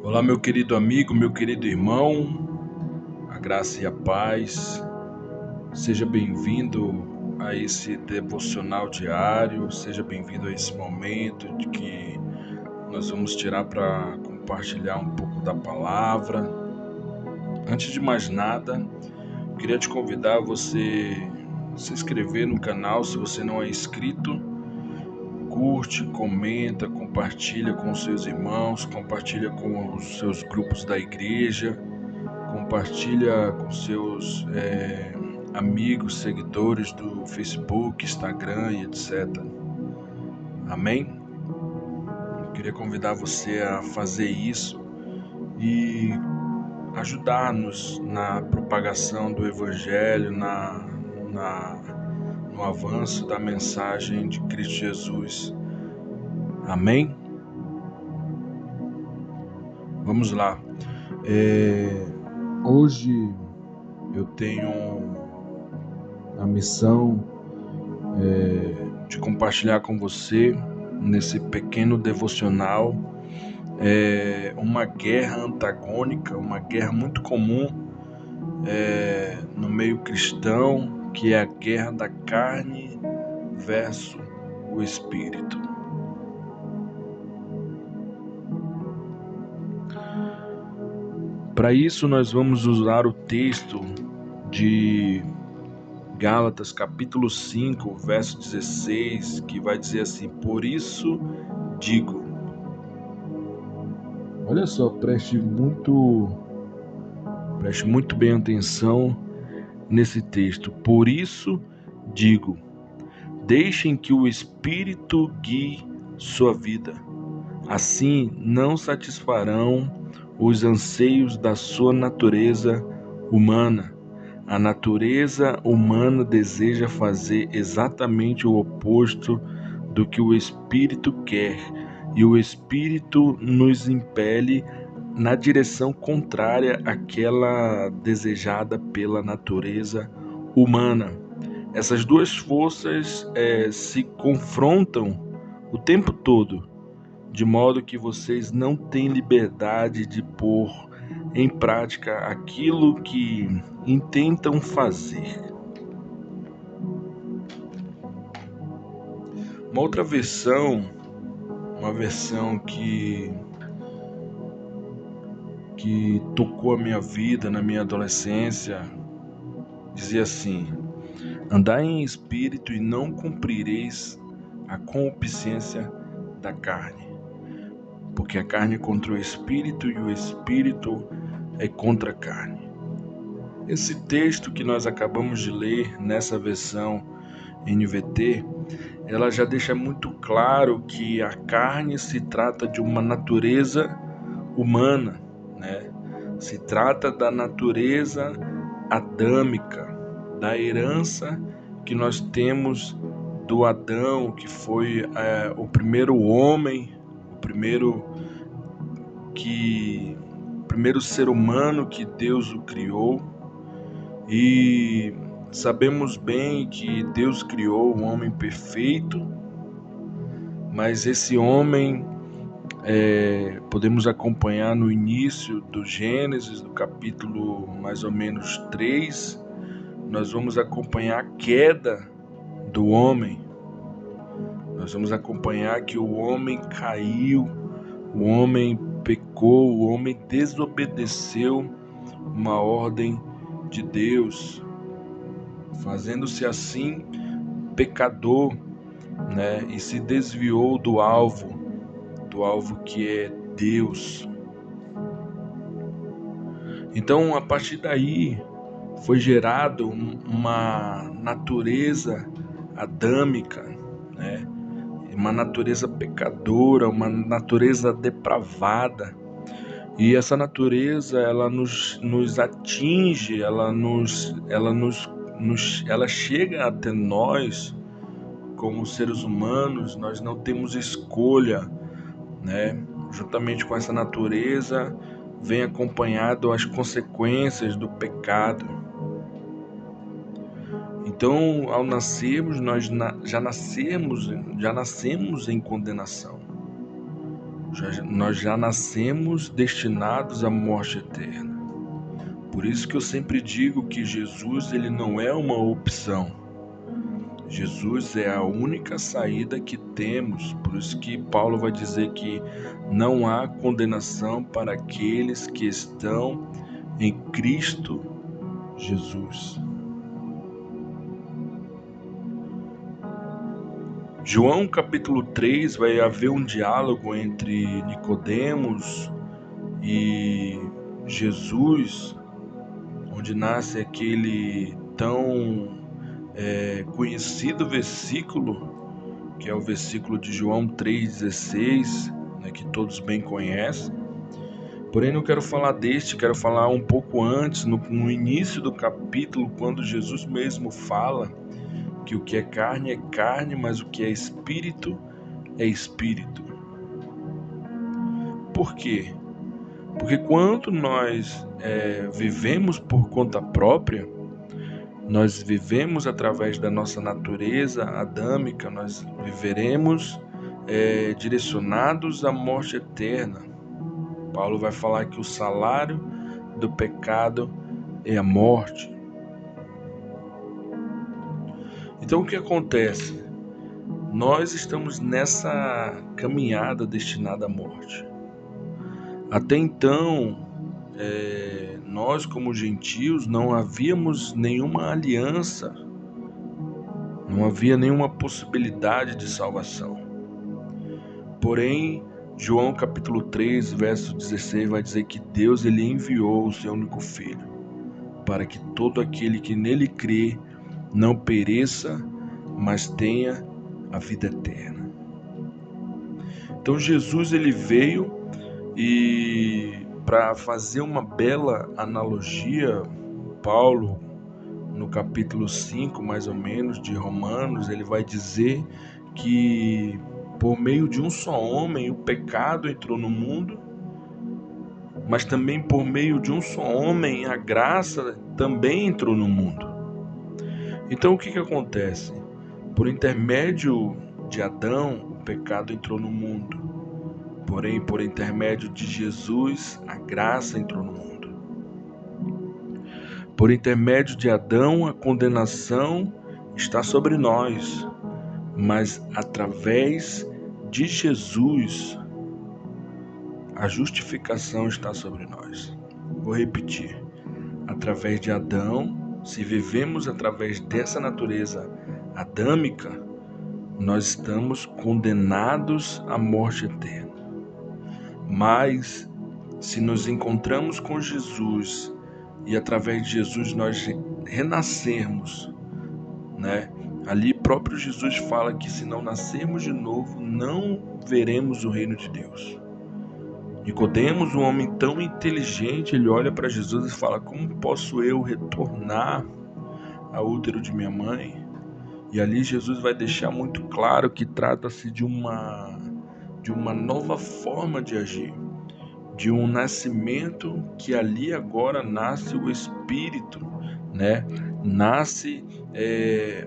Olá, meu querido amigo, meu querido irmão, a graça e a paz. Seja bem-vindo a esse devocional diário, seja bem-vindo a esse momento de que nós vamos tirar para compartilhar um pouco da palavra. Antes de mais nada, eu queria te convidar a você se inscrever no canal se você não é inscrito. Curte, comenta, compartilha com os seus irmãos, compartilha com os seus grupos da igreja, compartilha com seus amigos, seguidores do Facebook, Instagram e etc. Amém? Eu queria convidar você a fazer isso e ajudar-nos na propagação do Evangelho, no avanço da mensagem de Cristo Jesus. Amém? Vamos lá. Hoje eu tenho a missão de compartilhar com você, nesse pequeno devocional, uma guerra antagônica, uma guerra muito comum no meio cristão, que é a guerra da carne versus o espírito. Para isso, nós vamos usar o texto de Gálatas, capítulo 5, verso 16, que vai dizer assim: por isso digo. Olha só, preste muito bem atenção nesse texto. Por isso digo, deixem que o Espírito guie sua vida. Assim não satisfarão os anseios da sua natureza humana. A natureza humana deseja fazer exatamente o oposto do que o Espírito quer, e o Espírito nos impele na direção contrária àquela desejada pela natureza humana. Essas duas forças se confrontam o tempo todo, de modo que vocês não têm liberdade de pôr em prática aquilo que intentam fazer. Uma outra versão, uma versão que tocou a minha vida na minha adolescência, dizia assim: andai em espírito e não cumprireis a concupiscência da carne, porque a carne é contra o espírito e o espírito é contra a carne. Esse texto que nós acabamos de ler nessa versão NVT, ela já deixa muito claro que a carne se trata de uma natureza humana, né? Se trata da natureza adâmica, da herança que nós temos do Adão, que foi o primeiro homem, o primeiro ser humano que Deus o criou. E sabemos bem que Deus criou o homem perfeito, mas esse homem, podemos acompanhar no início do Gênesis, do capítulo mais ou menos 3, nós vamos acompanhar a queda do homem. Nós vamos acompanhar que o homem caiu, o homem pecou, o homem desobedeceu uma ordem de Deus, fazendo-se assim pecador, né? E se desviou do alvo que é Deus. Então, a partir daí, foi gerado uma natureza adâmica, né? Uma natureza pecadora, uma natureza depravada. E essa natureza, ela nos atinge, ela chega até nós como seres humanos. Nós não temos escolha, né? Juntamente com essa natureza vem acompanhado as consequências do pecado. Então, ao nascermos, nós já nascemos em condenação. Nós já nascemos destinados à morte eterna. Por isso que eu sempre digo que Jesus ele não é uma opção. Jesus é a única saída que temos. Por isso que Paulo vai dizer que não há condenação para aqueles que estão em Cristo Jesus. João capítulo 3 vai haver um diálogo entre Nicodemos e Jesus, onde nasce aquele tão conhecido versículo, que é o versículo de João 3,16, né, que todos bem conhecem. Porém, não quero falar deste, quero falar um pouco antes, no início do capítulo, quando Jesus mesmo fala que o que é carne, mas o que é espírito. Por quê? Porque quando nós vivemos por conta própria, nós vivemos através da nossa natureza adâmica, nós viveremos direcionados à morte eterna. Paulo vai falar que o salário do pecado é a morte. Então o que acontece? Nós estamos nessa caminhada destinada à morte. Até então, nós como gentios não havíamos nenhuma aliança, não havia nenhuma possibilidade de salvação. Porém, João capítulo 3, verso 16 vai dizer que Deus ele enviou o seu único Filho, para que todo aquele que nele crê não pereça, mas tenha a vida eterna. Então Jesus ele veio e para fazer uma bela analogia, Paulo no capítulo 5 mais ou menos de Romanos, ele vai dizer que por meio de um só homem o pecado entrou no mundo, mas também por meio de um só homem a graça também entrou no mundo. Então o que acontece? Por intermédio de Adão, o pecado entrou no mundo. Porém, por intermédio de Jesus, a graça entrou no mundo. Por intermédio de Adão, a condenação está sobre nós. Mas através de Jesus, a justificação está sobre nós. Vou repetir. Através de Adão, se vivemos através dessa natureza adâmica, nós estamos condenados à morte eterna. Mas, se nos encontramos com Jesus e através de Jesus nós renascermos, né? Ali próprio Jesus fala que se não nascermos de novo, não veremos o reino de Deus. Nicodemos, um homem tão inteligente, ele olha para Jesus e fala: como posso eu retornar ao útero de minha mãe? E ali Jesus vai deixar muito claro que trata-se de uma nova forma de agir, de um nascimento que ali agora nasce o Espírito, né? Nasce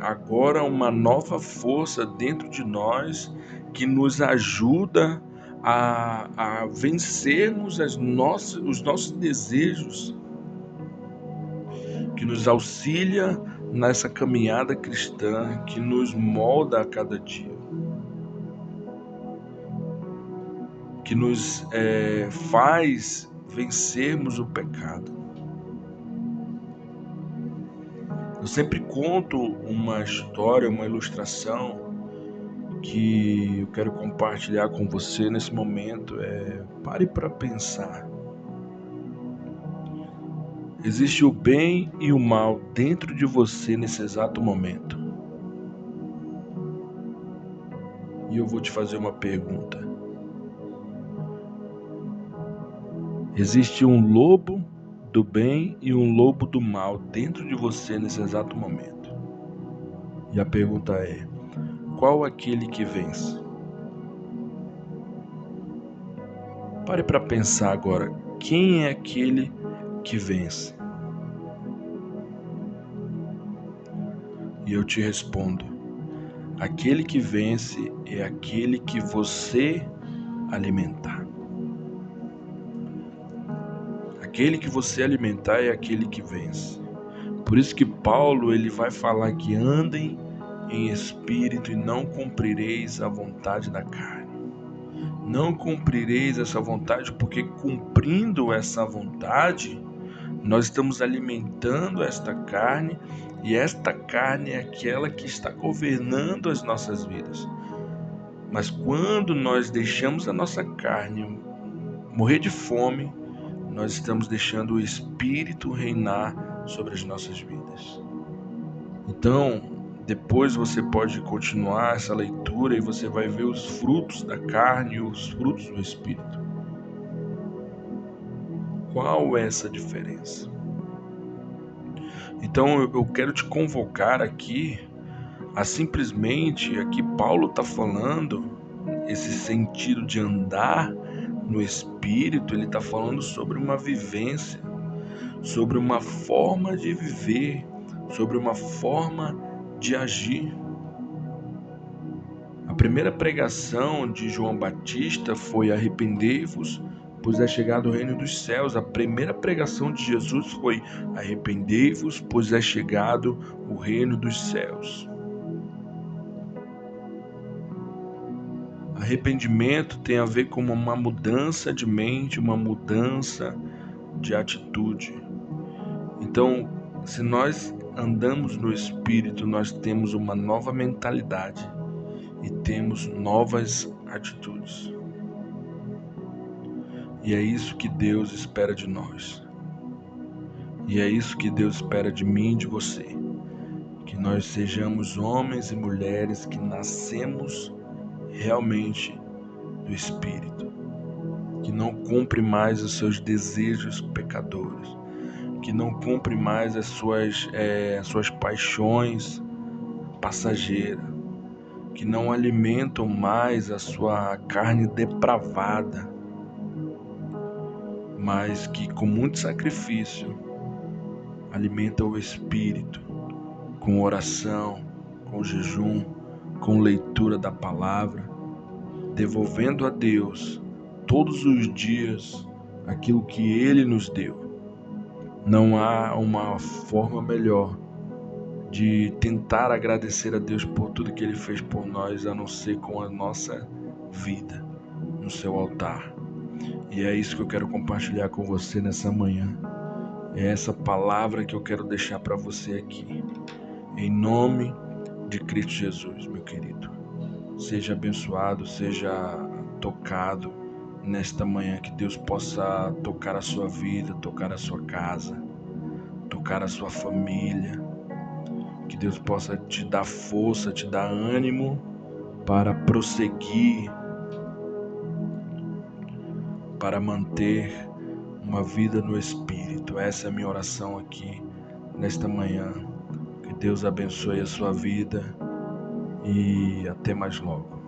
agora uma nova força dentro de nós que nos ajuda a vencermos os nossos desejos, que nos auxilia nessa caminhada cristã, que nos molda a cada dia, que nos faz vencermos o pecado. Eu sempre conto uma história, uma ilustração que eu quero compartilhar com você nesse momento. Pare para pensar. Existe o bem e o mal dentro de você nesse exato momento. E eu vou te fazer uma pergunta. Existe um lobo do bem e um lobo do mal dentro de você nesse exato momento. E a pergunta é: qual aquele que vence? Pare para pensar agora. Quem é aquele que vence? E eu te respondo: aquele que vence é aquele que você alimentar. aquele que você alimentar é aquele que vence. Por isso que Paulo ele vai falar que andem em espírito e não cumprireis a vontade da carne. Não cumprireis essa vontade, porque cumprindo essa vontade, nós estamos alimentando esta carne, e esta carne é aquela que está governando as nossas vidas. Mas quando nós deixamos a nossa carne morrer de fome, nós estamos deixando o Espírito reinar sobre as nossas vidas. Então, depois você pode continuar essa leitura e você vai ver os frutos da carne e os frutos do Espírito. Qual é essa diferença? Então eu quero te convocar aqui a simplesmente, aqui Paulo está falando, esse sentido de andar no Espírito, ele está falando sobre uma vivência, sobre uma forma de viver, sobre uma forma de agir. A primeira pregação de João Batista foi: arrependei-vos, pois é chegado o reino dos céus. A primeira pregação de Jesus foi: arrependei-vos, pois é chegado o reino dos céus. Arrependimento tem a ver com uma mudança de mente, uma mudança de atitude. Então, se nós andamos no Espírito, nós temos uma nova mentalidade e temos novas atitudes. E é isso que Deus espera de nós. E é isso que Deus espera de mim e de você. Que nós sejamos homens e mulheres que nascemos realmente do Espírito. Que não cumpre mais os seus desejos pecadores. Que não cumpre mais as suas paixões passageiras. Que não alimentam mais a sua carne depravada, mas que com muito sacrifício alimenta o Espírito, com oração, com jejum, com leitura da palavra, devolvendo a Deus todos os dias aquilo que Ele nos deu. Não há uma forma melhor de tentar agradecer a Deus por tudo que Ele fez por nós, a não ser com a nossa vida no seu altar. E é isso que eu quero compartilhar com você nessa manhã. É essa palavra que eu quero deixar para você aqui. Em nome de Cristo Jesus, meu querido. Seja abençoado, seja tocado nesta manhã. Que Deus possa tocar a sua vida, tocar a sua casa, tocar a sua família. Que Deus possa te dar força, te dar ânimo para prosseguir, para manter uma vida no Espírito. Essa é a minha oração aqui nesta manhã. Que Deus abençoe a sua vida e até mais logo.